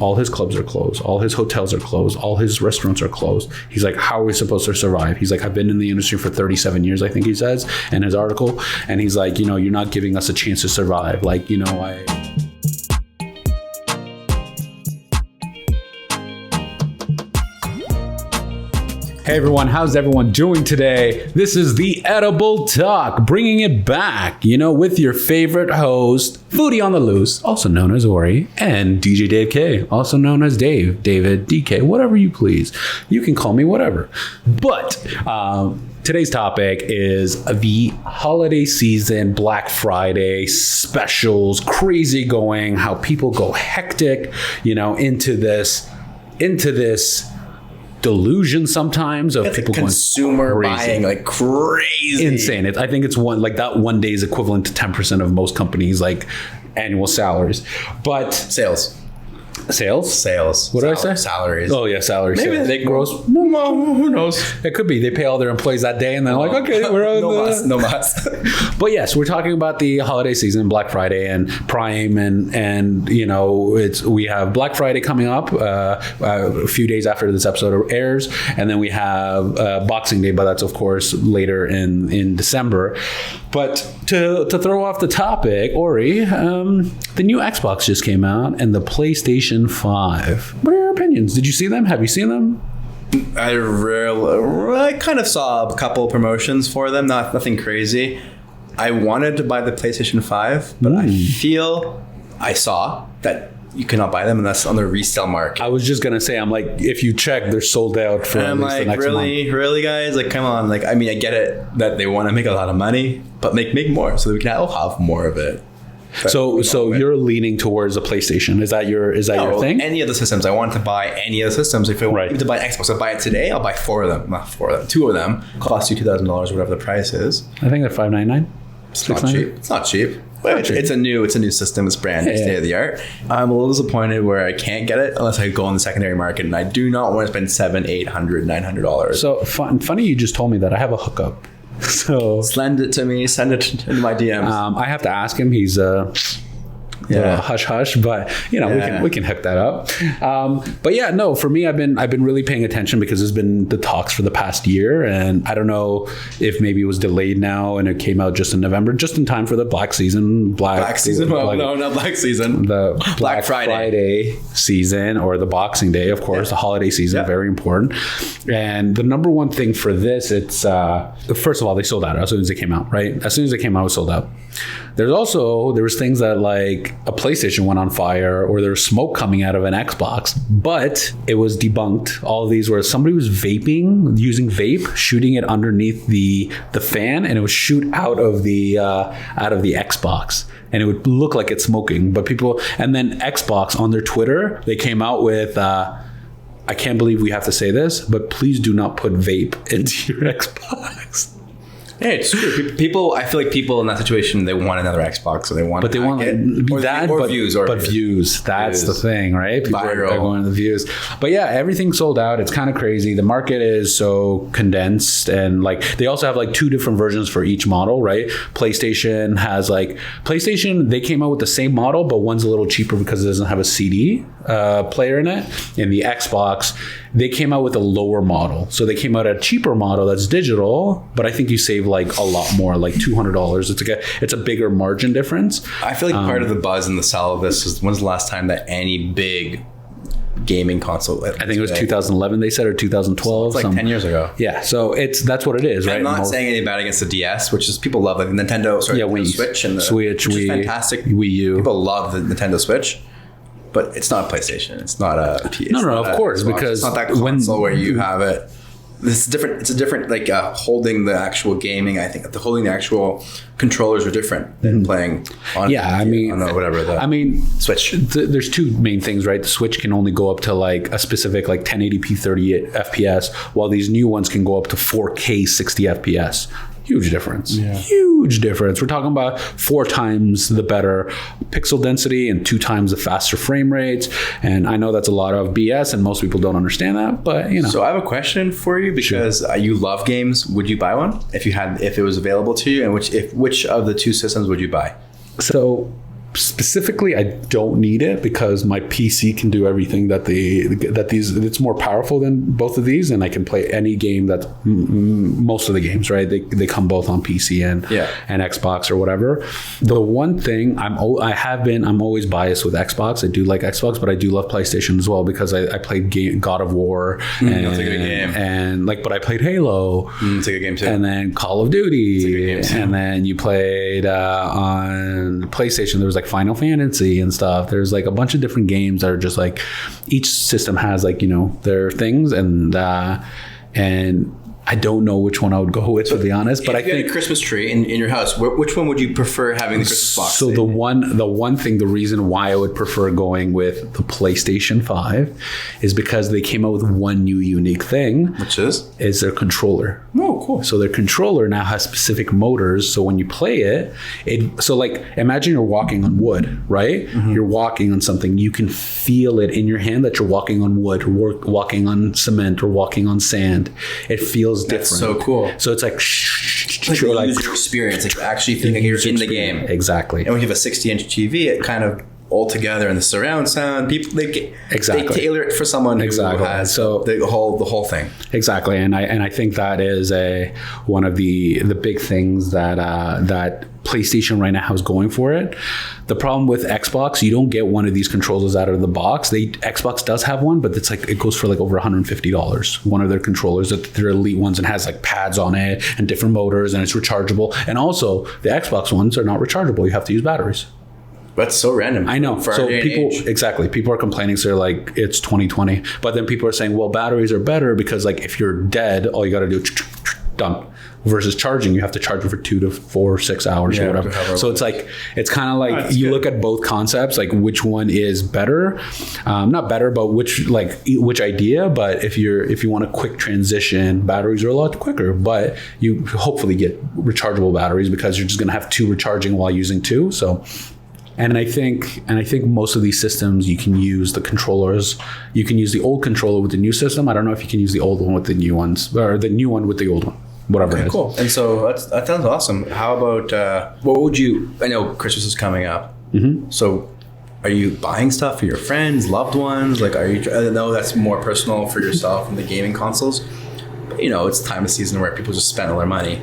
all his clubs are closed. All his hotels are closed. All his restaurants are closed. He's like, how are we supposed to survive? He's like, I've been in the industry for 37 years, I think he says in his article. And he's like, you're not giving us a chance to survive. Like, Hey everyone, how's everyone doing today? This is the Edible Talk, bringing it back, with your favorite host, Foodie On The Loose, also known as Ori, and DeeJayDaveK, also known as Dave, David, DK, whatever you please. You can call me whatever. But today's topic is the holiday season, Black Friday specials, crazy going, how people go hectic, into this delusion sometimes of people consumer going buying like crazy, insane. I think it's that one day is equivalent to 10% of most companies' like annual salaries, but sales. What did I say? Salaries. Oh yeah, salaries. Maybe they gross. Who knows? It could be they pay all their employees that day, and then like, okay, we're on no mas. But yes, we're talking about the holiday season, Black Friday and Prime, and we have Black Friday coming up a few days after this episode airs, and then we have Boxing Day, but that's of course later in December. But to throw off the topic, Ori, the new Xbox just came out, and the PlayStation 5. What are your opinions? Did you see them? Have you seen them? I kind of saw a couple promotions for them, nothing crazy. I wanted to buy the PlayStation 5, but I saw that you cannot buy them unless on the resale market. I was just gonna say, I'm like, if you check, they're sold out for at least the next month. Really, guys? Like, come on! Like, I mean, I get it that they want to make a lot of money, but make more so that we can all have more of it. But so you're leaning towards a PlayStation. Is that your thing? Any of the systems. I want to buy any of the systems. If I want to buy an Xbox, I'll buy it today. I'll buy 4 of them. Not 4 of them. 2 of them cost you $2,000, whatever the price is. I think they're $599. It's not cheap. It's not cheap. But it's a new system. It's brand new, state of the art. I'm a little disappointed where I can't get it unless I go on the secondary market, and I do not want to spend $700, $800, $900. So funny, you just told me that. I have a hookup. So send it to me. Send it in my DMs. I have to ask him. He's hush hush, but we can hook that up. But yeah, no, for me, I've been really paying attention because there's been the talks for the past year, and I don't know if maybe it was delayed now and it came out just in November, just in time for the Black season. Black season? No, not Black season. The Black Friday season, or the Boxing Day, of course, the holiday season, very important. And the number one thing for this, it's first of all, they sold out as soon as they came out, right? As soon as they came out, it was sold out. There was things that like a PlayStation went on fire, or there was smoke coming out of an Xbox, but it was debunked. All of these were somebody was using vape, shooting it underneath the fan, and it would shoot out of the Xbox, and it would look like it's smoking. But and then Xbox on their Twitter, they came out with, I can't believe we have to say this, but please do not put vape into your Xbox. Yeah, it's true. People, I feel like people in that situation, they want another Xbox, so they want. But they want views. That's the thing, right? People are going to the views. But yeah, everything's sold out. It's kind of crazy. The market is so condensed, and like they also have like 2 different versions for each model, right? PlayStation has they came out with the same model, but one's a little cheaper because it doesn't have a CD player in it. And the Xbox, they came out with a lower model, so they came out a cheaper model that's digital, but I think you save like a lot more, like $200. It's a bigger margin difference. I feel like part of the buzz and the sell of this is, when's the last time that any big gaming console? I think it was 2011 they said, or 2012. So it's like 10 years ago. Yeah, so that's what it is, right? I'm not saying anything bad against the DS, which is people love, like the Nintendo, the Switch and the Switch, which is fantastic. Wii U. People love the Nintendo Switch. But it's not a PlayStation. It's not a PS. No, of course, because it's not that console where you have it. It's different. It's a different, like holding the actual gaming. I think holding the actual controllers are different than playing on. Yeah, Switch. There's 2 main things, right? The Switch can only go up to like a specific like 1080p 30 FPS, while these new ones can go up to 4K 60 FPS. Huge difference. Yeah. Huge difference. We're talking about 4 times the better pixel density and 2 times the faster frame rates. And I know that's a lot of BS, and most people don't understand that. But So I have a question for you, because you love games. Would you buy one if it was available to you? And which of the 2 systems would you buy? So Specifically, I don't need it because my PC can do everything that these. It's more powerful than both of these, and I can play any game that most of the games, right? They come both on PC and Xbox or whatever. The one thing I'm always biased with Xbox. I do like Xbox, but I do love PlayStation as well because I played God of War and that's a good game. And but I played Halo. It's a good game too. And then Call of Duty. It's a good game too. And then you played on PlayStation. There was like Final Fantasy and stuff. There's like a bunch of different games that are just like each system has like their things and I don't know which one I would go with, to be honest. But I think a Christmas tree in your house, which one would you prefer having the Christmas box? So the reason why I would prefer going with the PlayStation 5 is because they came out with one new unique thing, which is their controller. Oh, cool! So their controller now has specific motors. So when you play it, so like imagine you're walking on wood, right? Mm-hmm. You're walking on something. You can feel it in your hand that you're walking on wood, or walking on cement, or walking on sand. It feels different. That's so cool. So it's like like user experience, like you're actually feeling you're in the game. Exactly. And when you have a 60-inch TV, it kind of all together and the surround sound, people they tailor it for someone who has the whole thing. Exactly. And I think that is one of the big things that PlayStation right now is going for it. The problem with Xbox, you don't get one of these controllers out of the box. Xbox does have one, but it's like it goes for like over $150. One of their controllers, their elite ones, and has like pads on it and different motors, and it's rechargeable. And also the Xbox ones are not rechargeable. You have to use batteries. That's so random. I know. So people are complaining. So they're like, it's 2020. But then people are saying, well, batteries are better because like if you're dead, all you got to do is done. Versus charging, you have to charge it for 2 to 4, 6 hours or whatever. So it's like, it's kind of like you look at both concepts, like which one is better, not better, but which idea. But if you want a quick transition, batteries are a lot quicker, but you hopefully get rechargeable batteries because you're just going to have 2 recharging while using 2. So. And I think most of these systems, you can use the controllers. You can use the old controller with the new system. I don't know if you can use the old one with the new ones, or the new one with the old one, whatever it is. Cool. And so that sounds awesome. How about what would you? I know Christmas is coming up. Mm-hmm. So, are you buying stuff for your friends, loved ones? Like, are you? I know that's more personal for yourself and the gaming consoles. It's time of season where people just spend all their money.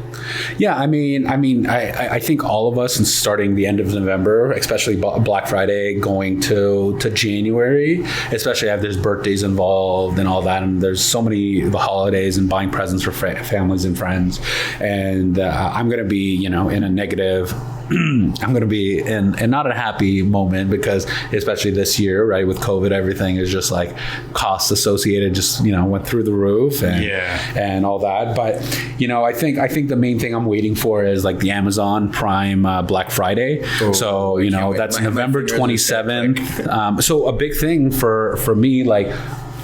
Yeah, I think all of us, and starting the end of November, especially Black Friday, going to January, especially if there's birthdays involved and all that, and there's so many the holidays and buying presents for families and friends, and I'm going to be, in a negative. I'm going to be in not a happy moment because especially this year, right, with COVID, everything is just like costs associated just, went through the roof and all that. But, I think the main thing I'm waiting for is like the Amazon Prime Black Friday. Oh, so, that's November 27th. So a big thing for me, like,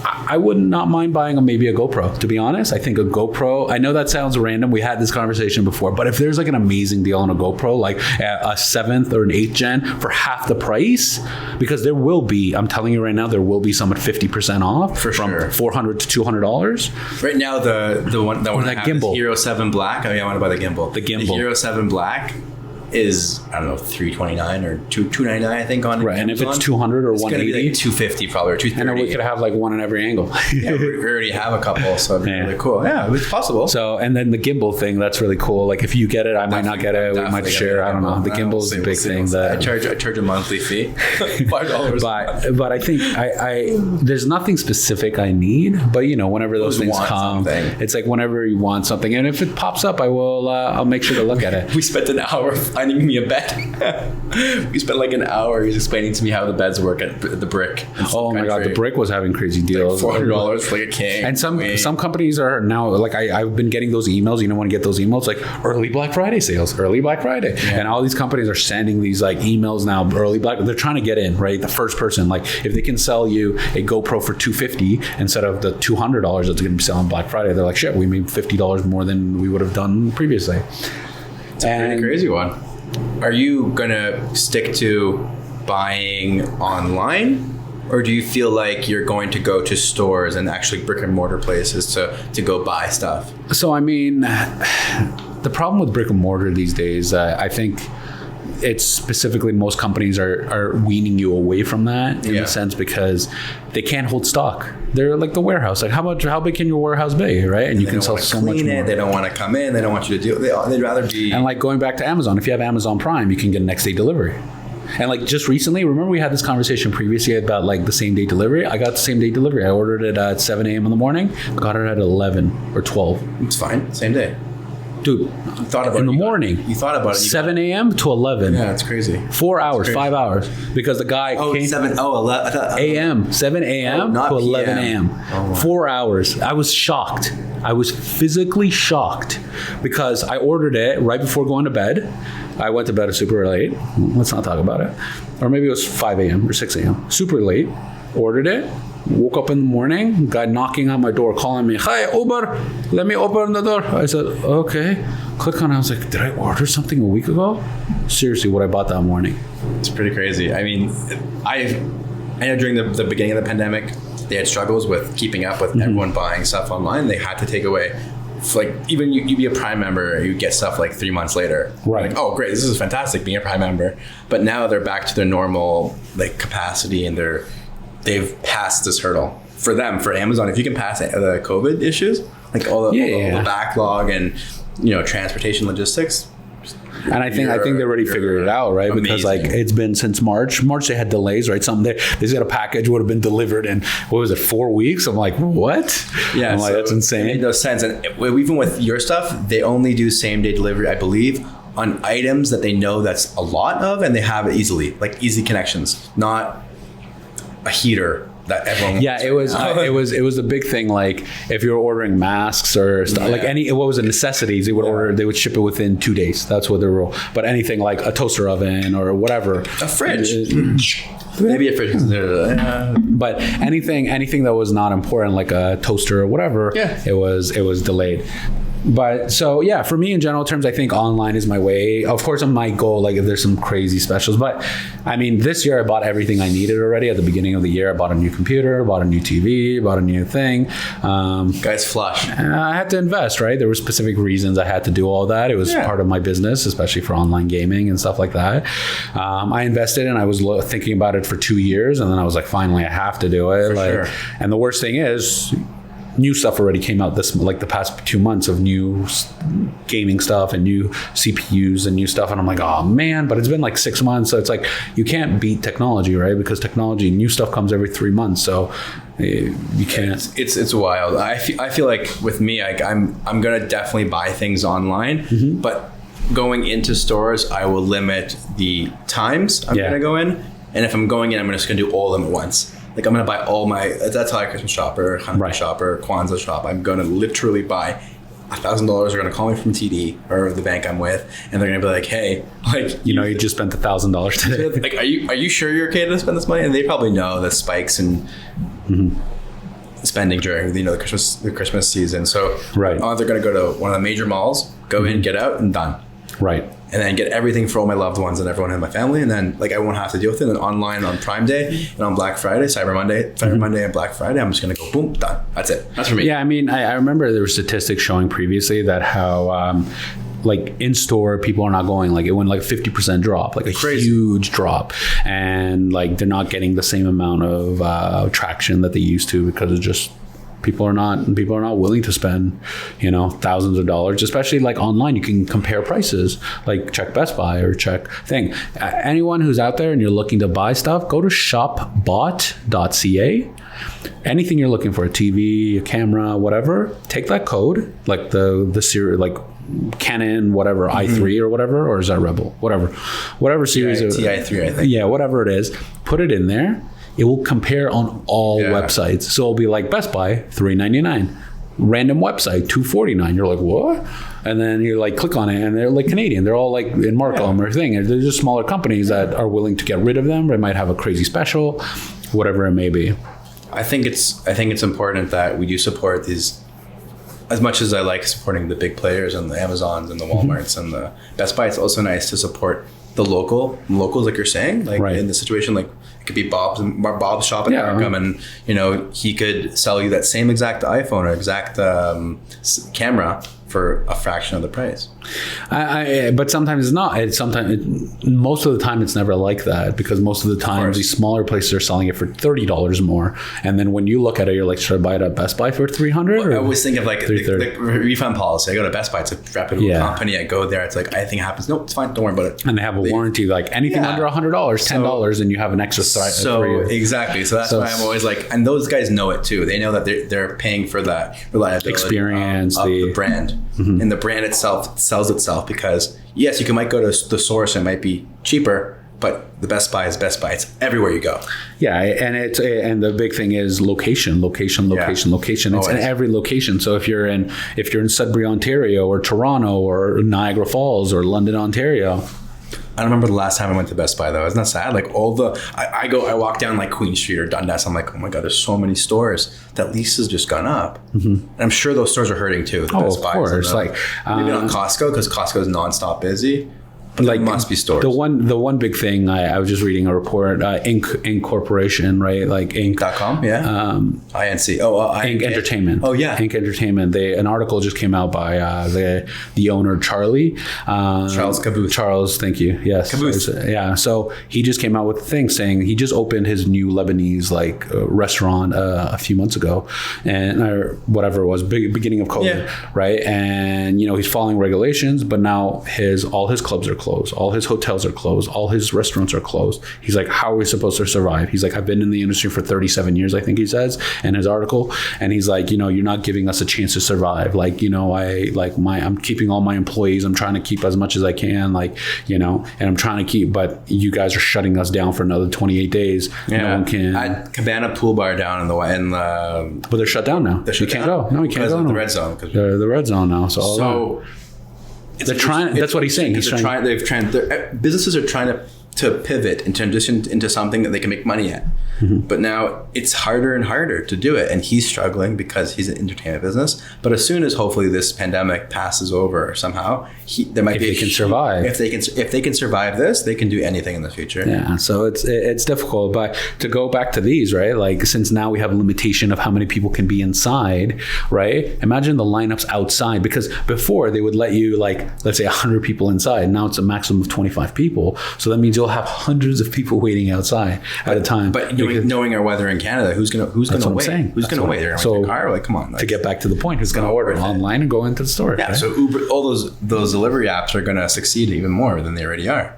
I would not mind buying maybe a GoPro, to be honest. I think a GoPro, I know that sounds random. We had this conversation before, but if there's like an amazing deal on a GoPro, like a 7th or an 8th gen for half the price, because there will be, I'm telling you right now, there will be some at 50% off from $400 to $200. Right now, the one that gimbal. Hero 7 Black. I want to buy the gimbal. The Hero 7 Black is, I don't know, $329 or $299, I think, on right. Amazon. And if it's 200 or it's 180, it's going to be like $250 probably, or $230. And we could have like one in every angle. Yeah, we already have a couple, so it'd be really cool. Yeah, it's possible. So, and then the gimbal thing, that's really cool. Like if you get it, I might not get it. We might share. I don't know. The gimbal is a big thing. That I charge a monthly fee, $5. But I think I there's nothing specific I need. But whenever those things come, it's like whenever you want something, and if it pops up, I'll make sure to look at it. We spent an hour finding me a bed. We spent like an hour. He's explaining to me how the beds work at the Brick. Oh my god, the Brick was having crazy deals. Like $400 for like a king. And some companies are now like I've been getting those emails. When you get those emails like early Black Friday sales, early Black Friday, and all these companies are sending these like emails now. Early Black, they're trying to get in, right? The first person, like if they can sell you a GoPro for $250 instead of the $200 that's going to be selling Black Friday, they're like, shit, we made $50 more than we would have done previously. It's a pretty crazy one. Are you going to stick to buying online, or do you feel like you're going to go to stores and actually brick and mortar places to go buy stuff? So, the problem with brick and mortar these days, I think it's specifically most companies are weaning you away from that in a sense because they can't hold stock. They're like the warehouse. Like how big can your warehouse be, right? And you can sell so much more. They don't want to come in. They don't want you to do it. They'd rather be. And like going back to Amazon, if you have Amazon Prime, you can get next day delivery. And like just recently, remember we had this conversation previously about like the same day delivery? I got the same day delivery. I ordered it at 7 a.m. in the morning, got it at 11 or 12. It's fine. Same day. Dude, you thought about in it, the morning. You thought about it. 7 a.m. to 11. Yeah, it's crazy. 4 hours, 5 hours. Because the guy came 7 a.m. 7 a.m. to 11 a.m. Oh, wow. 4 hours. I was shocked. I was physically shocked because I ordered it right before going to bed. I went to bed at super late. Let's not talk about it. Or maybe it was 5 a.m. or 6 a.m. Super late. Ordered it. Woke up in the morning. Guy knocking on my door, calling me, "Hi, Uber. Let me open the door." I said, "Okay." Click on it. I was like, "Did I order something a week ago?" Seriously, what I bought that morning. It's pretty crazy. I mean, I know during the beginning of the pandemic, they had struggles with keeping up with everyone buying stuff online. They had to take away. Like even you'd be a Prime member, you get stuff like 3 months later. Right. Like, oh great, this is fantastic being a Prime member. But now they're back to their normal like capacity and they've passed this hurdle. For them, for Amazon, if you can pass the COVID issues, like all the backlog and transportation logistics. And I think they already figured it out, right? Amazing. Because like it's been since March. March they had delays, right? They said a package would have been delivered in 4 weeks. I'm like, what? Yeah, I'm like, that's insane. It made no sense. And even with your stuff, they only do same day delivery, I believe, on items that they know that's a lot of, and they have it easily, like easy connections, not a heater that everyone wants. Yeah, it was a big thing. Like if you were ordering masks or stuff, like what was the necessities, they would ship it within 2 days. That's what the rule. But anything like a toaster oven or whatever, a fridge, maybe a fridge. But anything that was not important, like a toaster or whatever, it was delayed. But so yeah, for me in general terms, I think online is my way. Of course, I might go like if there's some crazy specials, but I mean, this year I bought everything I needed already. At the beginning of the year, I bought a new computer, bought a new TV, bought a new thing. Guys, flush. I had to invest, right? There were specific reasons I had to do all that. It was part of my business, especially for online gaming and stuff like that. I invested and I was thinking about it for 2 years, and then I was like, finally, I have to do it. Sure. And the worst thing is, new stuff already came out the past 2 months of new gaming stuff and new CPUs and new stuff. And I'm like, oh man, but it's been like 6 months. So it's like, you can't beat technology, right? Because new stuff comes every 3 months. So you can't. It's wild. I feel like with me, like I'm going to definitely buy things online, but going into stores, I will limit the times I'm going to go in. And if I'm going in, I'm just going to do all of them at once. Like I'm going to buy that's how I Christmas shop or Hanukkah shop or Kwanzaa shop. I'm going to literally buy $1,000. They're going to call me from TD or the bank I'm with, and they're going to be like, "Hey, like you just spent $1,000 today. Like, are you sure you're okay to spend this money?" And they probably know the spikes and spending during the Christmas season. So they're going to go to one of the major malls, go in, get out, and done. Right. And then get everything for all my loved ones and everyone in my family. And then like I won't have to deal with it. And online on Prime Day and on Black Friday, Cyber Monday and Black Friday, I'm just going to go boom, done. That's it. That's for me. Yeah, I mean, I remember there were statistics showing previously that how like in store people are not going, like it went like 50% drop, like a huge drop, and like they're not getting the same amount of traction that they used to because it's just people are not willing to spend thousands of dollars, especially like online. You can compare prices, like check Best Buy or check thing. Anyone who's out there and you're looking to buy stuff, go to shopbot.ca. Anything you're looking for, a TV, a camera, whatever, take that code, like the series, like Canon, whatever, i3 or whatever, or is that Rebel, whatever series, TI3, I think. Yeah, whatever it is, put it in there. It will compare on all websites. So it'll be like Best Buy, $399. Random website, $249. You're like, what? And then you like click on it, and they're like Canadian. They're all like in Markham or thing. They're just smaller companies that are willing to get rid of them. They might have a crazy special, whatever it may be. I think it's important that we do support these. As much as I like supporting the big players and the Amazons and the Walmarts and the Best Buy, it's also nice to support the locals, like you're saying, like in the situation, like it could be Bob's shop in Markham, and he could sell you that same exact iPhone or exact camera for a fraction of the price. But sometimes it's not. Most of the time, it's never like that, because most of the time these smaller places are selling it for $30 more. And then when you look at it, you're like, should I buy it at Best Buy for $300? I always think of like the refund policy. I go to Best Buy, it's a reputable company. I go there, it's like, anything happens. Nope, it's fine. Don't worry about it. And they have a warranty, like anything under $100, $10, and you have an extra exactly. So that's why I'm always like, and those guys know it too. They know that they're paying for that reliability, experience, of the brand. And the brand itself sells itself, because yes, you might go to the source and it might be cheaper, but the Best Buy is Best Buy. It's everywhere you go. Yeah, and the big thing is location. It's in every location. So if you're in Sudbury, Ontario, or Toronto, or Niagara Falls, or London, Ontario. I don't remember the last time I went to Best Buy though. Isn't that sad? Like I walk down like Queen Street or Dundas. I'm like, oh my God, there's so many stores that lease has just gone up. And I'm sure those stores are hurting too. Of course. Like maybe not Costco, because Costco is nonstop busy. But like, must be stores. The one big thing, I was just reading a report, Inc. Corporation, right? Like Inc.com, yeah. INC. Inc. Entertainment. Oh yeah. Inc. Entertainment. An article just came out by the owner, Charlie. Charles Caboose. Charles, thank you. Yes. Caboose. Yeah. So he just came out with a thing saying he just opened his new Lebanese restaurant a few months ago, or whatever it was, beginning of COVID, right? And he's following regulations, but now all his clubs are closed, all his hotels are closed, all his restaurants are closed. He's like, how are we supposed to survive? He's like, I've been in the industry for 37 years, I think he says in his article. And he's like, you're not giving us a chance to survive. I'm keeping all my employees. I'm trying to keep as much as I can, and I'm trying to keep, but you guys are shutting us down for another 28 days. Yeah. No one can. I had Cabana Pool Bar down but they're shut down now. You can't go. No, you can't go. The red zone. They're the red zone now. So they're trying. That's what he's saying. Businesses are trying to pivot and transition into something that they can make money at. But now it's harder and harder to do it, and he's struggling because he's an entertainment business. But as soon as hopefully this pandemic passes over somehow, there might be they can survive. If they can survive this, they can do anything in the future. Yeah, so it's difficult. But to go back to these, right? Like, since now we have a limitation of how many people can be inside, right? Imagine the lineups outside, because before they would let you, let's say 100 people inside. Now it's a maximum of 25 people. So that means you'll have hundreds of people waiting outside at a time. But knowing our weather in Canada, who's gonna wait? Who's gonna wait? They're gonna wait car? Come on. To get back to the point, who's gonna order it online and go into the store? Yeah. Right? So Uber, all those delivery apps are gonna succeed even more than they already are,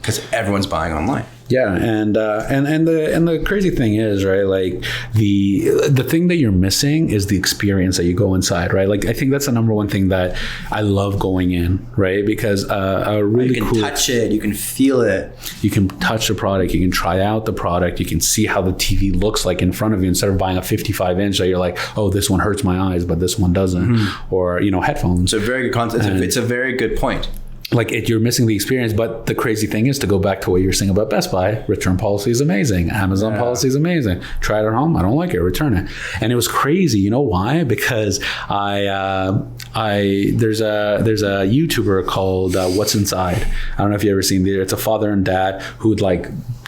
because everyone's buying online. Yeah, and the crazy thing is, right, like the thing that you're missing is the experience that you go inside, right? Like, I think that's the number one thing that I love going in, right? Because a really you can touch it, you can feel it, you can touch the product, you can try out the product, you can see how the TV looks like in front of you, instead of buying a 55-inch that you're like, oh, this one hurts my eyes, but this one doesn't, or headphones. It's a very good concept. It's a very good point. You're missing the experience. But the crazy thing is, to go back to what you're saying about Best Buy, return policy is amazing. Amazon policy is amazing. Try it at home. I don't like it. Return it. And it was crazy. You know why? Because there's a YouTuber called What's Inside. I don't know if you've ever seen it. It's a father and dad who would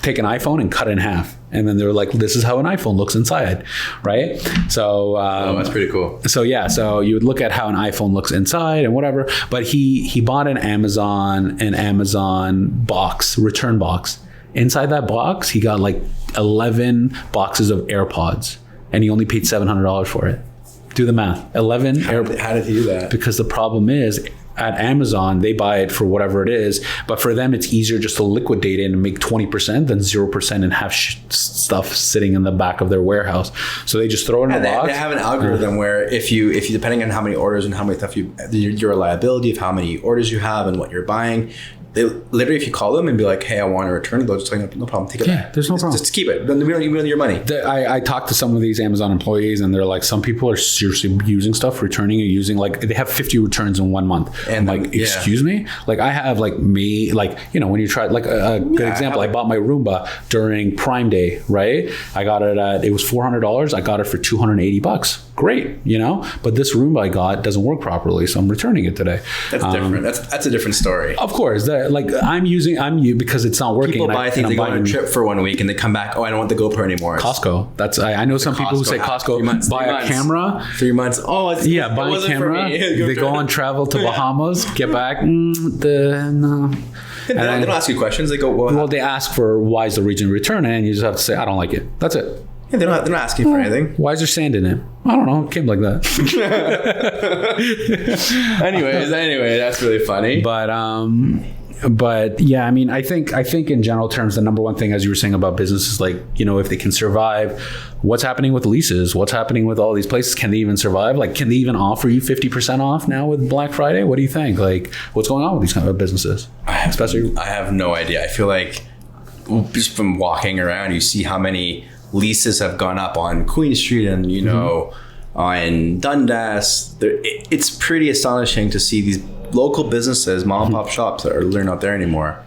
take an iPhone and cut it in half. And then they're like, this is how an iPhone looks inside, right? So that's pretty cool. So yeah, so you would look at how an iPhone looks inside and whatever. But he bought an Amazon box, return box. Inside that box, he got 11 boxes of AirPods, and he only paid $700 for it. Do the math. 11. How did he do that? Because the problem is, at Amazon, they buy it for whatever it is, but for them, it's easier just to liquidate it and make 20% than 0% and have stuff sitting in the back of their warehouse. So they just throw it in a box. They have an algorithm where if you depending on how many orders and how many stuff your reliability of how many orders you have and what you're buying, they literally, if you call them and be like, hey, I want to return it, they'll just tell you, no problem, take it back. There's no problem. Just keep it. We don't even your money. I talked to some of these Amazon employees, and they're like, some people are seriously using stuff, returning it, using they have 50 returns in 1 month. And excuse me? I have when you try, a good example, I bought my Roomba during Prime Day, right? I got it it was $400. I got it for $280. Great, but this Roomba I got doesn't work properly, so I'm returning it today. That's different. That's a different story. Of course, gotta like because it's not working. People buy things. They go on a trip for 1 week and they come back. Oh, I don't want the GoPro anymore. Costco. That's I know some people who say Costco buy a camera. 3 months. Oh, buy a camera. They go on travel to Bahamas, get back. No. They don't ask you questions. They go, well, they ask for why is the region returning, and you just have to say, I don't like it. That's it. Yeah, they're not asking for anything. Why is there sand in it? I don't know. It came like that. Anyway, that's really funny. But yeah, I mean, I think in general terms, the number one thing, as you were saying about businesses, like, you know, if they can survive, what's happening with leases? What's happening with all these places? Can they even survive? Like, can they even offer you 50% off now with Black Friday? What do you think? Like, what's going on with these kind of businesses? I have no idea. I feel like just from walking around, you see how many leases have gone up on Queen Street and, you know, on Dundas. It's pretty astonishing to see these local businesses, mom and pop shops that are not there anymore.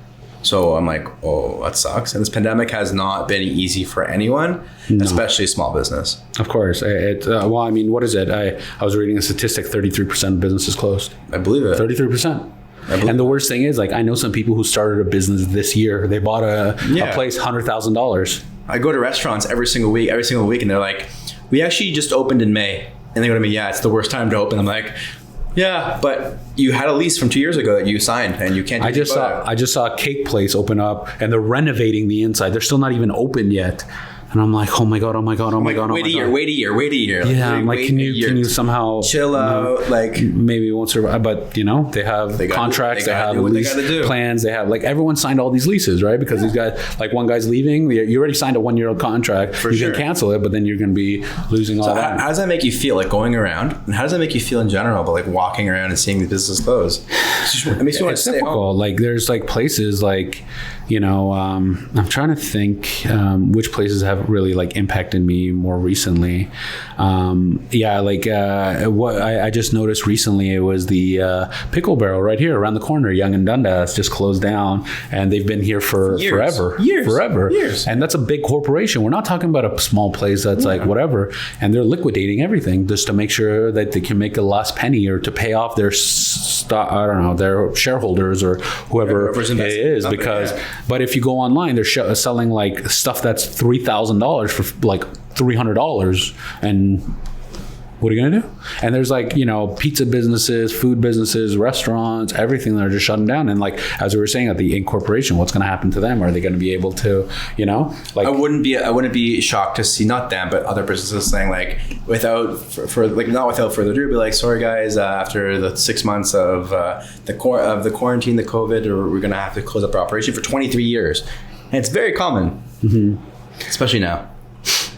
So I'm like, oh, that sucks. And this pandemic has not been easy for anyone, especially small business. Of course. Well, I mean, what is it? I was reading a statistic, 33% of businesses closed. I believe it. 33%. And the worst thing is, like, I know some people who started a business this year. They bought a place, $100,000. I go to restaurants every single week, and they're like, we actually just opened in May. And they go to me, yeah, it's the worst time to open. I'm like, yeah, but you had a lease from 2 years ago that you signed, and you can't. I just saw a cake place open up, and they're renovating the inside. They're still not even open yet. And I'm like, oh my god. Wait a year. Like, yeah, I'm like, can you somehow chill out? Like, maybe it won't survive, but you know, they have contracts, they have lease plans, they have, like, everyone signed all these leases, right? Because these guys, like, one guy's leaving, you already signed a 1-year contract. You can cancel it, but then you're going to be losing all that. How does that make you feel, like, going around? And how does that make you feel in general, but like walking around and seeing the business close? It makes you want to stay home. Like, there's like places like, you know, I'm trying to think which places have really like impacted me more recently. What I just noticed recently, it was the Pickle Barrel right here around the corner, Yonge and Dundas, just closed down, and they've been here for forever. And that's a big corporation. We're not talking about a small place that's like whatever, and they're liquidating everything just to make sure that they can make the last penny or to pay off their their shareholders or whoever it is. But if you go online, they're selling like stuff that's $3,000 for like $300, and what are you gonna do? And there's like, you know, pizza businesses, food businesses, restaurants, everything that are just shutting down. And like, as we were saying, at the incorporation, what's going to happen to them? Are they going to be able to, you know, like, I wouldn't be shocked to see, not them, but other businesses saying like, not without further ado, be like, sorry guys, after the 6 months of the quarantine, the COVID, or we're going to have to close up our operation for 23 years. And it's very common, especially now.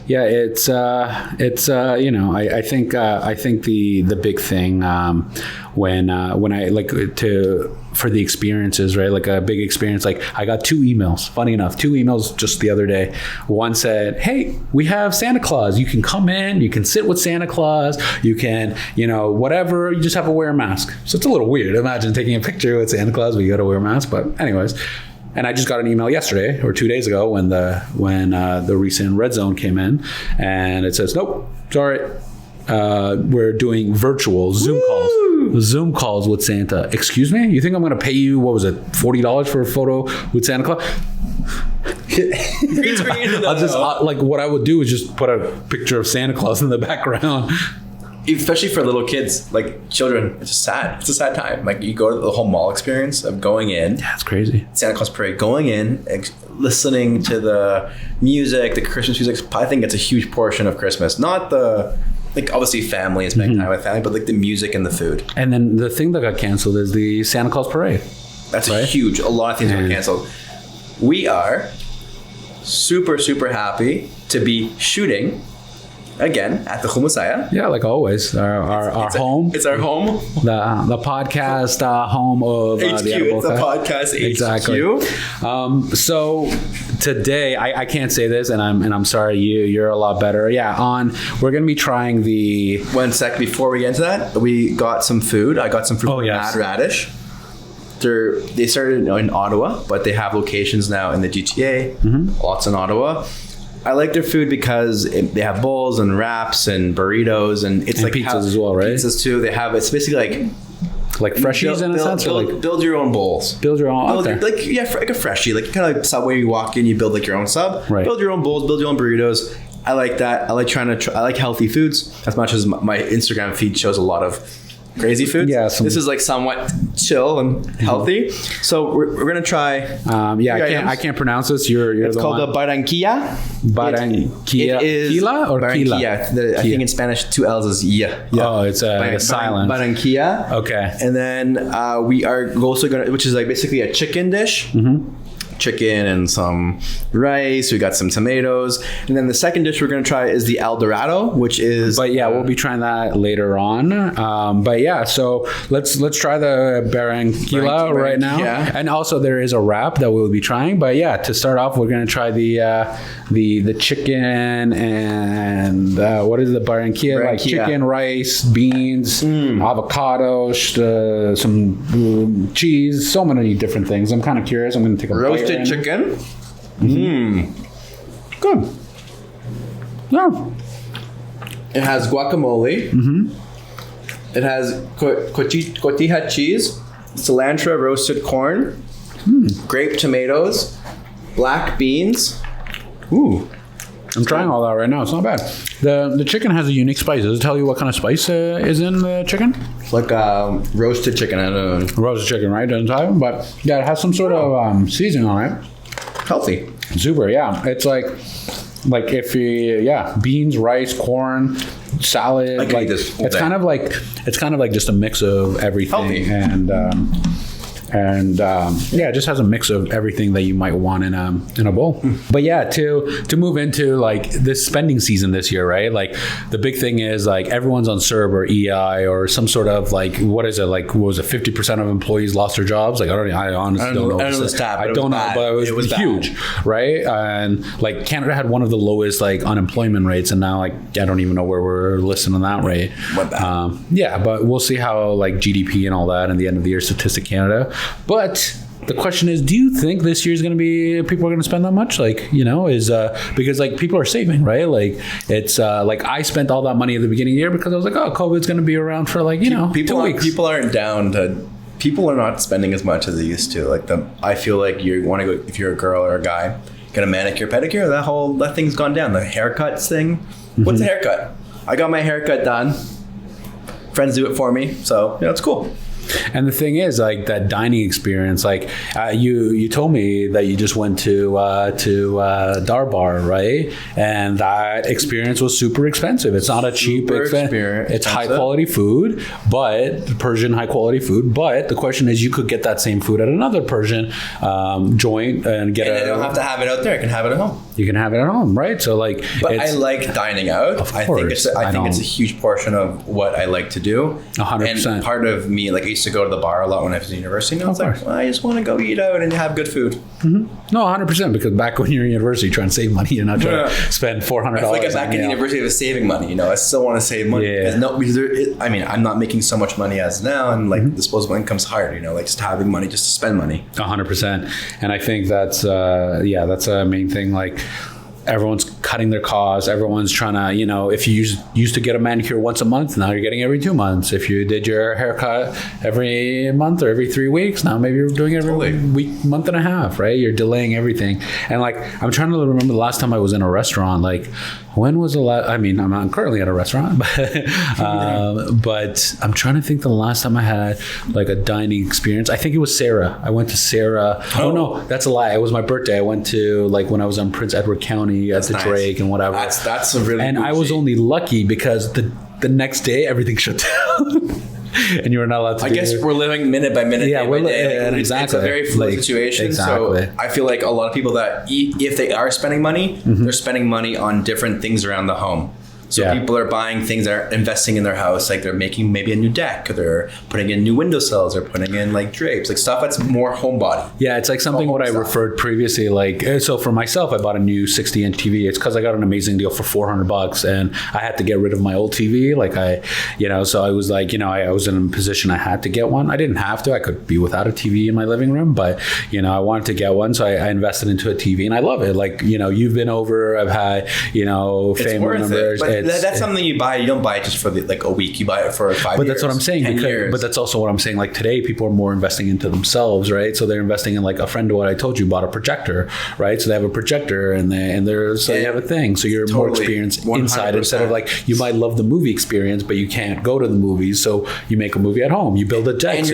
Yeah, it's you know, I think the big thing when I like for the experiences, right? Like a big experience, like I got 2 emails. Funny enough, 2 emails just the other day. One said, "Hey, we have Santa Claus. You can come in. You can sit with Santa Claus. You can, you know, whatever. You just have to wear a mask." So it's a little weird. Imagine taking a picture with Santa Claus, but you got to wear a mask. But anyways. And I just got an email yesterday or 2 days ago when the recent red zone came in, and it says, "Nope, sorry, we're doing virtual Zoom calls with Santa." Excuse me? You think I'm going to pay you, what was it, $40 for a photo with Santa Claus? I'll just like, what I would do is just put a picture of Santa Claus in the background. Especially for little kids, like children, it's just sad. It's a sad time. Like, you go to the whole mall experience of going in. Yeah, it's crazy. Santa Claus parade, going in, listening to the music, the Christmas music. I think it's a huge portion of Christmas. Not the, like, obviously family and spending time with family, but like the music and the food. And then the thing that got canceled is the Santa Claus parade. That's huge. A lot of things got canceled. We are super, super happy to be shooting again at the Hummussiah. Yeah, like always, our home. It's our home. The podcast home of HQ. the It's the podcast HQ. Exactly. So today, I can't say this, and I'm sorry. You're a lot better. Yeah. We're gonna be trying the. 1 sec before we get into that, we got some food. I got some food from Mad Radish. They started in Ottawa, but they have locations now in the GTA. Lots in Ottawa. I like their food because they have bowls and wraps and burritos, and it's like pizzas as well, right? Pizzas too. It's basically like Like freshies in a sense? Build your own bowls. Build your own, okay. Like a freshie. Like kind of like Subway, you walk in, you build like your own sub. Right. Build your own bowls, build your own burritos. I like that. I like I like healthy foods as much as my Instagram feed shows a lot of crazy foods. Yeah, this is like somewhat chill and healthy. So we're gonna try. I can't pronounce this. It's called the barranquilla. Barranquilla. It is Quila or barranquilla. Quila? I think in Spanish 2 L's is yeah. Oh, it's a silent. Barranquilla. Okay. And then we are also gonna, which is like basically a chicken dish. Chicken and some rice. We got some tomatoes, and then the second dish we're gonna try is the El Dorado, which is. But yeah, we'll be trying that later on. But yeah, so let's try the barranquilla right now, and also there is a wrap that we'll be trying. But yeah, to start off, we're gonna try the chicken and what is the barranquilla? Like chicken, rice, beans, avocados, some cheese, so many different things. I'm kind of curious. I'm gonna take a roasted chicken. Good. Yeah. It has guacamole. It has cotija cheese, cilantro, roasted corn, grape tomatoes, black beans. Ooh. I'm trying all that right now. It's not bad. The chicken has a unique spice. Does it tell you what kind of spice is in the chicken? It's like roasted chicken. I don't know. Roasted chicken, right? Doesn't tell you, but yeah, it has some sort of seasoning on it. Healthy. Super, yeah. It's like if you beans, rice, corn, salad. Like this. It's kind of like just a mix of everything. Healthy. And it just has a mix of everything that you might want in a bowl. But yeah, to move into like this spending season this year, right? Like the big thing is like everyone's on CERB or EI or some sort of like what is it? Like what was it? 50% of employees lost their jobs. Like I honestly don't know. I don't know the stat. I don't know, but it was huge, right? And like Canada had one of the lowest like unemployment rates, and now like I don't even know where we're listed on that rate. But we'll see how like GDP and all that and the end of the year Statistic Canada. But the question is, do you think this year is going to be people are going to spend that much? Like, is because like people are saving, right? Like it's like I spent all that money at the beginning of the year because I was like, oh, COVID's going to be around for like 2 weeks. People aren't down to. People are not spending as much as they used to. Like I feel like you want to go if you're a girl or a guy, get a manicure, pedicure. That thing's gone down. The haircuts thing. What's a haircut? I got my haircut done. Friends do it for me, so it's cool. And the thing is, like that dining experience, like you told me that you just went to Darbar, right? And that experience was super expensive. It's not a cheap experience. It's high quality food, but Persian high quality food. But the question is, you could get that same food at another Persian joint and get. And I don't have to have it out there. I can have it at home. You can have it at home, right? So like, but I like dining out. Of course, I think it's a huge portion of what I like to do. 100%. And part of me, like I used to go to the bar a lot when I was in university. And I was like, well, I just want to go eat out and have good food. No, 100%. Because back when you're in university, trying to save money, you're not trying to spend $400. I feel like I'm back in university, I was saving money. I still want to save money. Yeah. I'm not making so much money as now, and like disposable income's higher. Like just having money just to spend money. 100%. And I think that's that's a main thing. Like everyone's cutting their costs. Everyone's trying to, if you used to get a manicure once a month, now you're getting every 2 months. If you did your haircut every month or every 3 weeks, now maybe you're doing it every week, month and a half, right? You're delaying everything. And like, I'm trying to remember the last time I was in a restaurant. Like, when was the last? I mean, I'm not currently at a restaurant, but I'm trying to think the last time I had like a dining experience. I think it was Sarah. I went to Sarah. Oh no, that's a lie. It was my birthday. I went to like when I was in Prince Edward County at the Drake and whatever. That's a really. And I was only lucky because the next day everything shut down. And you were not allowed to. I guess we're living minute by minute, day by day. Exactly. It's a very fluid situation. Exactly. So I feel like a lot of people that if they are spending money, they're spending money on different things around the home. So people are buying things that are investing in their house, like they're making maybe a new deck, or they're putting in new windowsills, or putting in like drapes, like stuff that's more homebody. Yeah, it's like something what I referred previously. Like, so for myself, I bought a new 60-inch TV. It's because I got an amazing deal for $400, and I had to get rid of my old TV. Like so I was like, I was in a position I had to get one. I didn't have to. I could be without a TV in my living room, but I wanted to get one, so I invested into a TV, and I love it. Like, you've been over. I've had family members. that's something you buy. You don't buy it just for like a week. You buy it for 5 years. But that's what I'm saying. 10 years. But that's also what I'm saying. Like today, people are more investing into themselves, right? So they're investing in like a friend of what I told you bought a projector, right? So they have a projector and you have a thing. So you're more experienced 100%. Inside instead of like you might love the movie experience, but you can't go to the movies. So you make a movie at home. You build a deck. And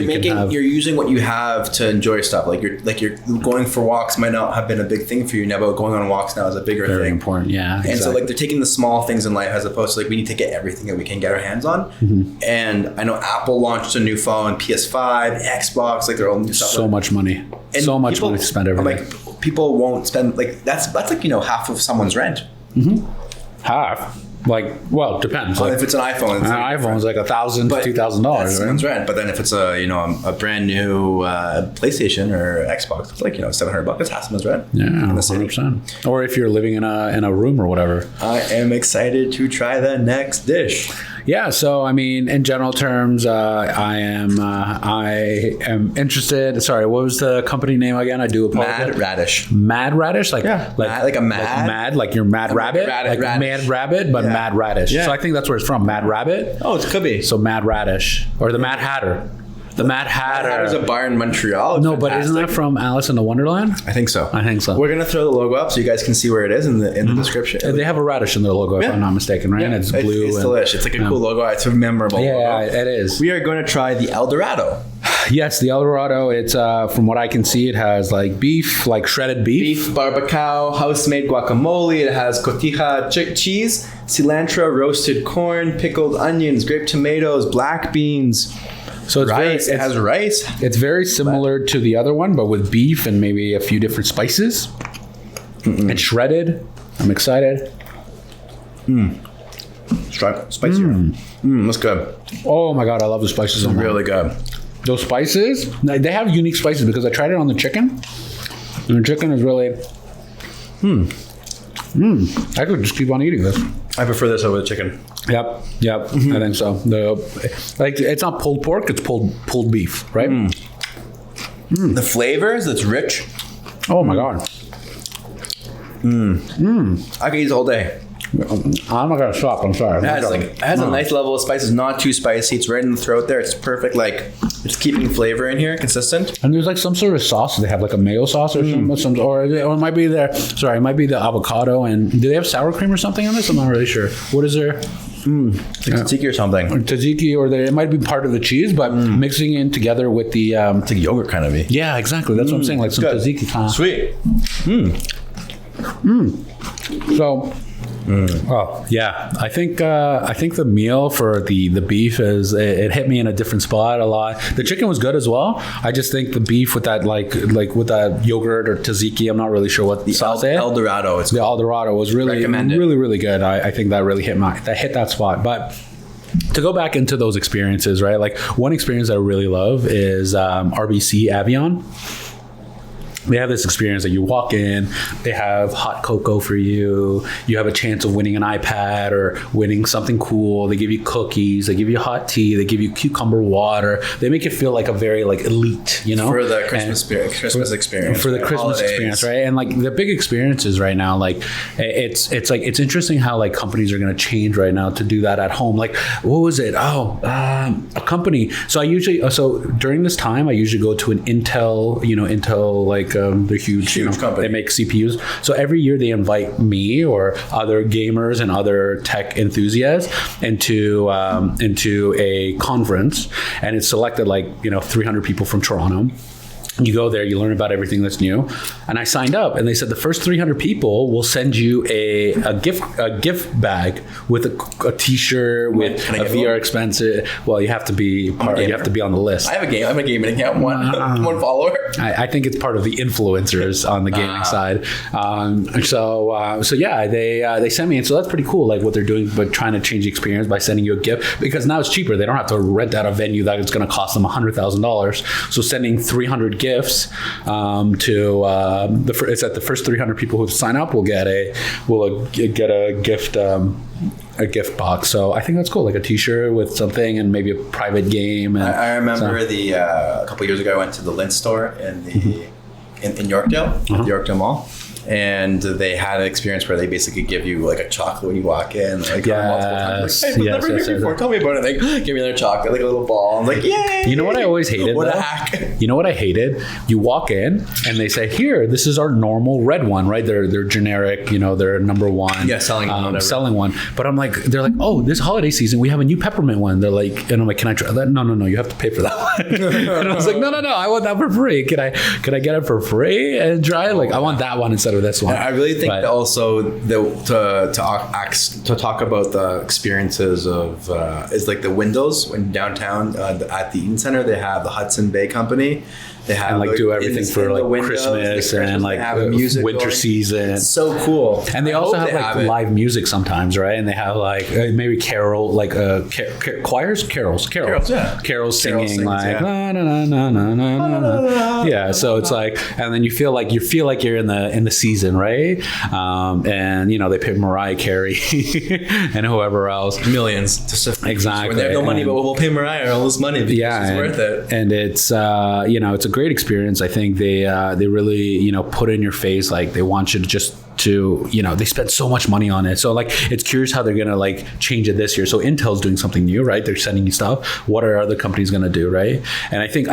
you're using what you have to enjoy stuff. Like you're going for walks might not have been a big thing for you now, but going on walks now is a bigger Very thing. important, yeah. Exactly. And so like they're taking the small things in life as opposed to like we need to get everything that we can get our hands on. And I know Apple launched a new phone, PS5, Xbox, like their own new stuff. So much money. And so much money to spend every day. Like people won't spend like that's like half of someone's rent. Half. Like, well, it depends. Like, if it's an iPhone, an iPhone's like $1,000 to $2,000, that's someone's rent. But then if it's a brand new PlayStation or Xbox, it's like $700. That's half someone's rent. Yeah, 100%. Or if you're living in a room or whatever. I am excited to try the next dish. Yeah, so I mean, in general terms, I am interested. Sorry, what was the company name again? I do apologize. Mad Radish. Mad Radish, like you're mad, like rabbit, Radish. Mad Rabbit, but Mad Radish. Yeah. So I think that's where it's from. Mad Rabbit. Oh, it could be. So Mad Radish or the Mad Hatter. The Mad Hatter. Mad Hatter's a bar in Montreal. It's fantastic. But isn't that from Alice in the Wonderland? I think so. We're gonna throw the logo up so you guys can see where it is in the description. They have a radish in their logo, if I'm not mistaken, right? Yeah. And it's blue. It's delicious. It's like a cool logo. It's a memorable logo. Yeah, it is. We are going to try the El Dorado. Yes, the El Dorado. It's from what I can see, it has like beef, like shredded beef, barbacoa, house-made guacamole. It has cotija cheese, cilantro, roasted corn, pickled onions, grape tomatoes, black beans. So it has rice. It's very similar to the other one, but with beef and maybe a few different spices. It's shredded. I'm excited. Spicy. That's good. Oh my God, I love the spices on that. Really good. Those spices, they have unique spices because I tried it on the chicken. And the chicken is really... I could just keep on eating this. I prefer this over the chicken. Yep. I think so. It's not pulled pork; it's pulled beef, right? The flavors, it's rich. Oh my God! I could eat this all day. I'm not gonna stop. I'm sorry. It has a nice level of spices, not too spicy. It's right in the throat there. It's perfect. Like it's keeping flavor in here, consistent. And there's like some sort of sauce. They have like a mayo sauce or some or it might be it might be the avocado. And do they have sour cream or something on this? I'm not really sure. What is there? Tzatziki or something. Tzatziki, or it might be part of the cheese, but mixing in together with the it's like yogurt kind of. Yeah, exactly. That's what I'm saying. Like some tzatziki kind of. Sweet. So. Oh yeah, I think the meal for the beef is it hit me in a different spot a lot. The chicken was good as well. I just think the beef with that like with that yogurt or tzatziki, I'm not really sure what the sauce is. El Dorado. The El Dorado was really really good. I think that really hit that spot. But to go back into those experiences, right? Like one experience I really love is RBC Avion. They have this experience that you walk in, they have hot cocoa for you, you have a chance of winning an iPad or winning something cool, they give you cookies, they give you hot tea, they give you cucumber water, they make it feel like a very like elite, For the Christmas experience. For the Christmas experience, right? And like the big experiences right now, like it's interesting how like companies are going to change right now to do that at home. Like what was it? A company. So during this time, I usually go to an Intel like they're huge company. They make CPUs. So every year they invite me or other gamers and other tech enthusiasts into a conference, and it's selected 300 people from Toronto. You go there, you learn about everything that's new. And I signed up, and they said the first 300 people will send you a gift bag with a T-shirt with a VR expensive. Well, you have to be on the list. I have a game. I'm a gaming account. One follower. I think it's part of the influencers on the gaming side. So yeah, they sent me, and so that's pretty cool. Like what they're doing, but trying to change the experience by sending you a gift, because now it's cheaper. They don't have to rent out a venue that it's going to cost them $100,000. So sending 300 gifts it's at the first 300 people who sign up will get a gift box. So I think that's cool, like a T-shirt with something and maybe a private game. And I remember a couple of years ago I went to the Lint store in Yorkdale, the Yorkdale Mall. and they had an experience where they basically give you like a chocolate when you walk in, like multiple times. Like, hey, I've never here before. Tell me about it. Like, give me another chocolate, like a little ball. I'm like, yay! You know what I always hated? What a hack! You know what I hated? You walk in and they say, "Here, this is our normal red one, right? They're generic. You know, they're number one. Yeah, selling one. But I'm like, they're like, oh, this holiday season we have a new peppermint one. They're like, and I'm like, can I try that? No, you have to pay for that one. And I was like, no, I want that for free. Can I get it for free and try it? Like, I want that one instead of this one. I really think that also to talk about the experiences of is like the windows when downtown at the Eaton Center they have the Hudson Bay Company. They have and like do everything for like windows, Christmas and like winter going. Season. It's so cool. And they also have like live music sometimes, right? And they have like maybe carol, like choirs, carols singing like na na na na na na na. Yeah, so it's like, and then you feel like you're in the season, right? And you know they pay Mariah Carey and whoever else millions. Exactly. When they have no money, but we'll pay Mariah all this money because it's worth it. And it's it's a great experience. I think they really put in your face, like they want you to they spend so much money on it. So like it's curious how they're gonna like change it this year. So Intel's doing something new, right? They're sending you stuff. What are other companies gonna do, right? And I think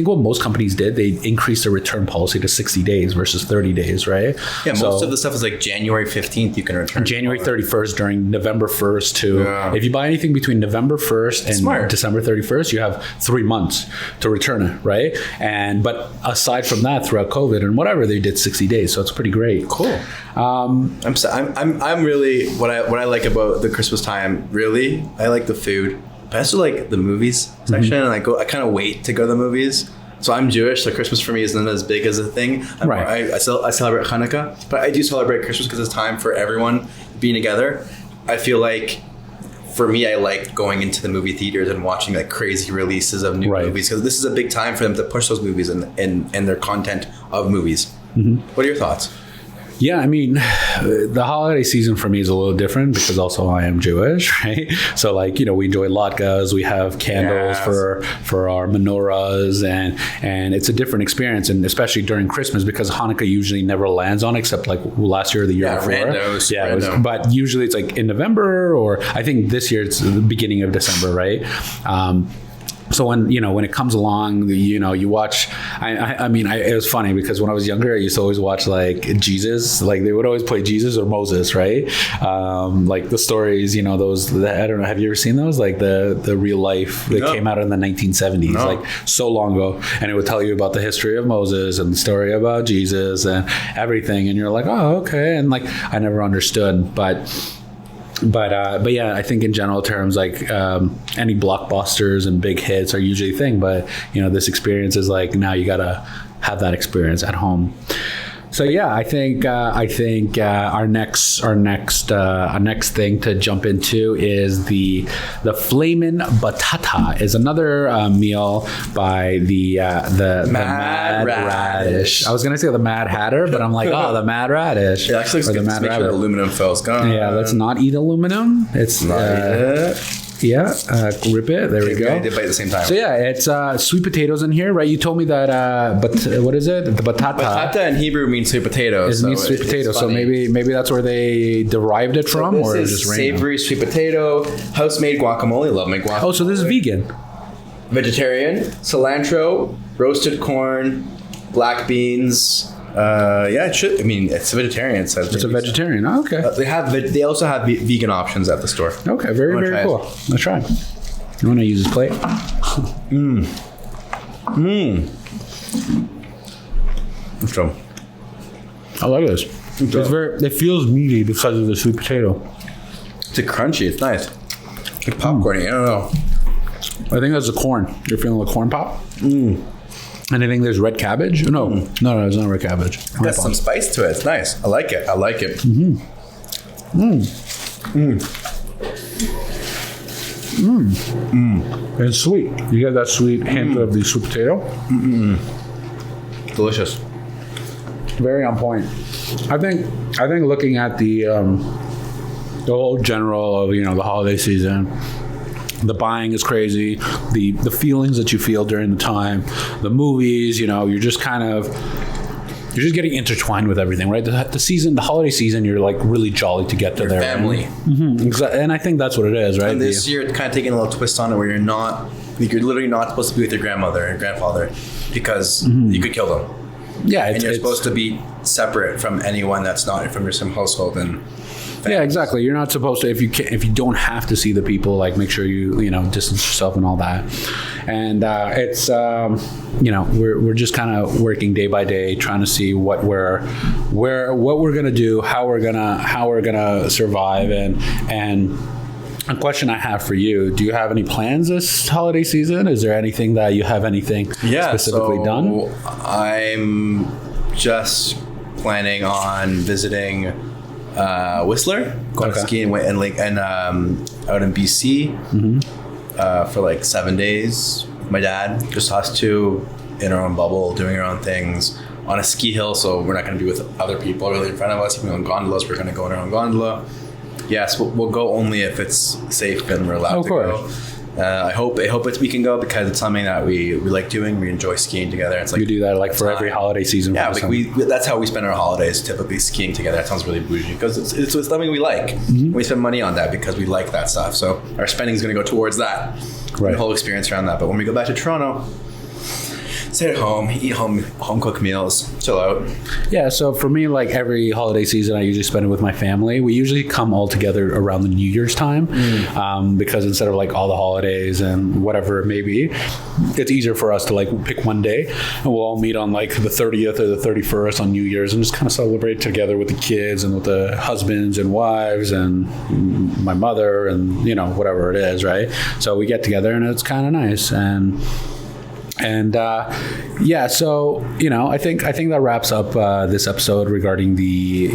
what most companies did, they increased their return policy to 60 days versus 30 days, right? Yeah, most of the stuff is like January 15th you can return. January 31st during November 1st to if you buy anything between November 1st and December 31st, you have 3 months to return it, right? But aside from that, throughout COVID and whatever, they did 60 days. So it's pretty great. Cool. I'm really what I like about the Christmas time. Really, I like the food. But I also like the movies section, and I kind of wait to go to the movies. So I'm Jewish, so Christmas for me isn't as big as a thing. I celebrate Hanukkah, but I do celebrate Christmas because it's time for everyone being together. I feel like for me, I like going into the movie theaters and watching like crazy releases of new movies because this is a big time for them to push those movies and their content of movies. Mm-hmm. What are your thoughts? Yeah, I mean, the holiday season for me is a little different because also I am Jewish, right? So like, we enjoy latkes, we have candles for our menorahs, and it's a different experience, and especially during Christmas because Hanukkah usually never lands on except like last year or the year before. Random. But usually it's like in November, or I think this year it's the beginning of December, right? So when it comes along, you watch. I mean, it was funny because when I was younger, I used to always watch like Jesus. Like they would always play Jesus or Moses, right? Like the stories, those. I don't know. Have you ever seen those? Like the real life that came out in the 1970s, like so long ago, and it would tell you about the history of Moses and the story about Jesus and everything, and you're like, oh, okay, and like I never understood, But yeah, I think in general terms, like any blockbusters and big hits are usually a thing. But this experience is like now you gotta have that experience at home. So yeah, I think our next thing to jump into is the Flamin Batata is another meal by the Mad Radish. I was gonna say the Mad Hatter, but I'm like, the Mad Radish. It actually looks good. Make sure the aluminum foil's gone. Yeah, let's not eat aluminum. It's not eat it. Yeah, rip it. There we go. I did bite at the same time. So yeah, it's sweet potatoes in here, right? You told me that, but what is it? The batata. Batata in Hebrew means sweet potatoes. It means sweet potato. So maybe that's where they derived it from, or just savory sweet potato, house-made guacamole. Love my guacamole. Oh, so this is vegan. Vegetarian, cilantro, roasted corn, black beans. It should. I mean, it's a vegetarian. So it's a vegetarian. Oh, okay. They also have vegan options at the store. Okay, very cool. Let's try. You want to use this plate? Let's go. I like this. It feels meaty because of the sweet potato. It's crunchy. It's nice. Like popcorny. I don't know. I think that's the corn. You're feeling the corn pop? And I think there's red cabbage. No, it's not red cabbage. It got some spice to it. It's nice. I like it. It's sweet. You get that sweet hint of the sweet potato. Delicious. Very on point. I think looking at the whole general of the holiday season. The buying is crazy. The feelings that you feel during the time, the movies, you're just kind of you're just getting intertwined with everything, right? The holiday season, you're like really jolly to get to there. Family. And I think that's what it is, right? And this year, it's kind of taking a little twist on it where you're literally not supposed to be with your grandmother and grandfather because you could kill them. Yeah, and you're supposed to be separate from anyone that's not from your same household and. Yeah, exactly. You're not supposed to, if you don't have to see the people, like make sure you distance yourself and all that. And it's we're just kind of working day by day, trying to see what we're gonna do, how we're gonna survive, and a question I have for you: do you have any plans this holiday season? Is there anything that you have specifically done? I'm just planning on visiting Whistler, going to ski and out in BC for like 7 days with my dad. Just us two in our own bubble, doing our own things on a ski hill. So we're not going to be with other people really in front of us. Even on gondolas, we're going to go in our own gondola. Yes, we'll go only if it's safe and we're allowed to go. I hope we can go because it's something that we like doing. We enjoy skiing together. It's like you do that like for every holiday season. Yeah, like that's how we spend our holidays. Typically skiing together. That sounds really bougie because it's something we like. We spend money on that because we like that stuff. So our spending is going to go towards that. Right. The whole experience around that. But when we go back to Toronto, stay at home, eat home cooked meals, chill out. Yeah, so for me, like every holiday season, I usually spend it with my family. We usually come all together around the New Year's time because instead of like all the holidays and whatever it may be, it's easier for us to like pick one day and we'll all meet on like the 30th or the 31st on New Year's and just kind of celebrate together with the kids and with the husbands and wives and my mother and whatever it is, right? So we get together and it's kind of nice. So I think that wraps up this episode regarding the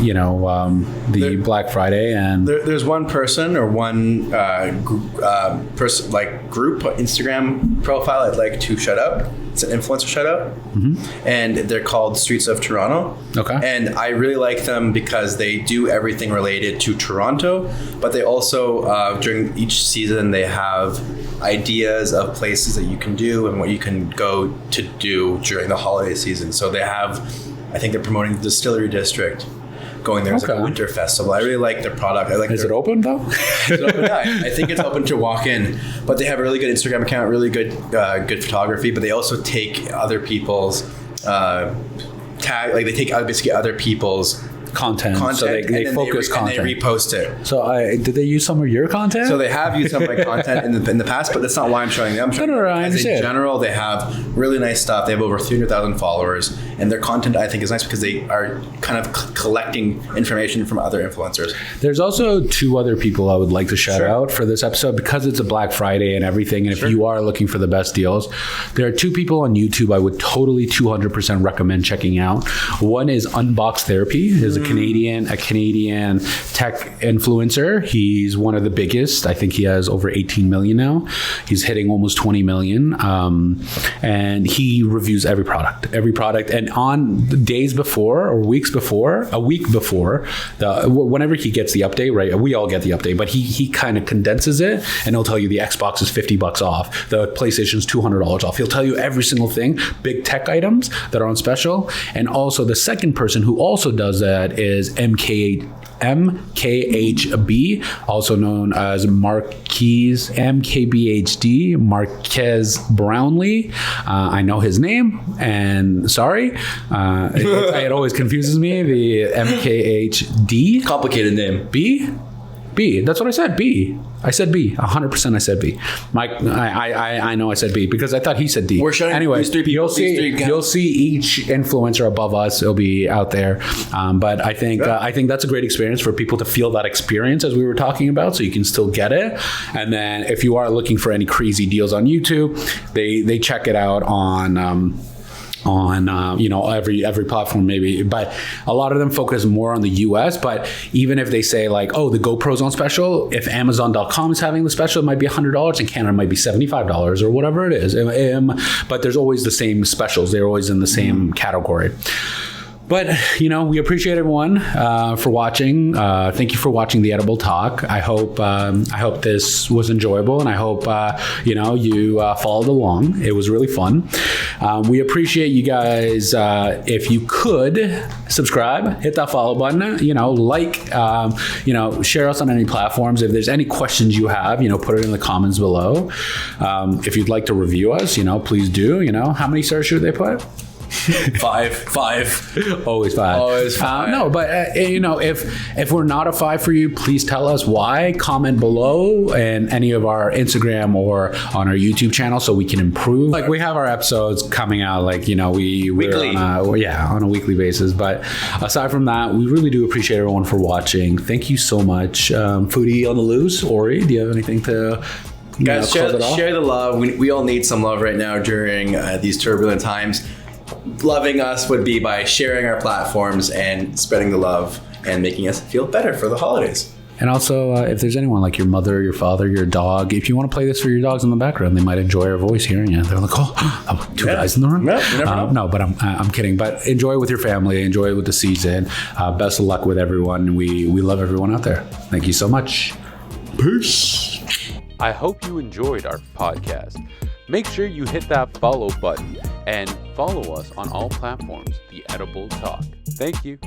Black Friday. And there's one person or one person like group Instagram profile I'd like to shout out. It's an influencer shout out, and they're called Streets of Toronto. Okay, and I really like them because they do everything related to Toronto, but they also during each season they have ideas of places that you can do and what you can go to do during the holiday season. So they have, I think they're promoting the Distillery District. Going there as like a winter festival. I really like their product. Is it open though? It's open, yeah. I think it's open to walk in, but they have a really good Instagram account, really good photography. But they also take other people's they take basically other people's content, so they focus content and they repost it. So did they use some of your content? So they have used some of my content in the past, but that's not why I'm showing them. As in general, they have really nice stuff. They have over 300,000 followers, and their content I think is nice because they are kind of collecting information from other influencers. There's also two other people I would like to shout out for this episode because it's a Black Friday and everything. And if you are looking for the best deals, there are two people on YouTube I would totally 200% recommend checking out. One is Unbox Therapy. Is a Canadian tech influencer. He's one of the biggest. I think he has over 18 million now. He's hitting almost 20 million. And he reviews every product. And on the days before or weeks before, a week before, whenever he gets the update, right? We all get the update, but he kind of condenses it and he'll tell you the Xbox is $50 off. The PlayStation's $200 off. He'll tell you every single thing, big tech items that are on special. And also the second person who also does that is MKHB, also known as Marquez MKBHD, Marquez Brownlee. I know his name, and sorry, it always confuses me. The MKHD, complicated name. B. That's what I said. B. I said B. 100% I said B. I know I said B because I thought he said D. We're showing anyways, you'll see each influencer above us. It'll be out there. But I think that's a great experience for people to feel that experience as we were talking about, so you can still get it. And then if you are looking for any crazy deals on YouTube, they check it out on every platform maybe, but a lot of them focus more on the US. But even if they say like, oh, the GoPro's on special, if Amazon.com is having the special, it might be $100 and Canada might be $75 or whatever it is. But there's always the same specials. They're always in the same category. But, we appreciate everyone for watching. Thank you for watching the Edible Talk. I hope this was enjoyable, and I hope, you followed along. It was really fun. We appreciate you guys. If you could subscribe, hit that follow button, share us on any platforms. If there's any questions you have, put it in the comments below. If you'd like to review us, please do. How many stars should they put? 5. Always 5. No, but if we're not a 5 for you, please tell us why. Comment below and any of our Instagram or on our YouTube channel so we can improve. Like, we have our episodes coming out, weekly. On a weekly basis. But aside from that, we really do appreciate everyone for watching. Thank you so much. Foodie on the Loose. Ori, do you have anything to... Guys, share the love. We all need some love right now during these turbulent times. Loving us would be by sharing our platforms and spreading the love and making us feel better for the holidays. And also, if there's anyone like your mother, your father, your dog, if you want to play this for your dogs in the background, they might enjoy our voice hearing it. They're like, two guys in the room? No, but I'm kidding. But enjoy it with your family. Enjoy it with the season. Best of luck with everyone. We love everyone out there. Thank you so much. Peace. I hope you enjoyed our podcast. Make sure you hit that follow button and follow us on all platforms, The Edible Talk. Thank you.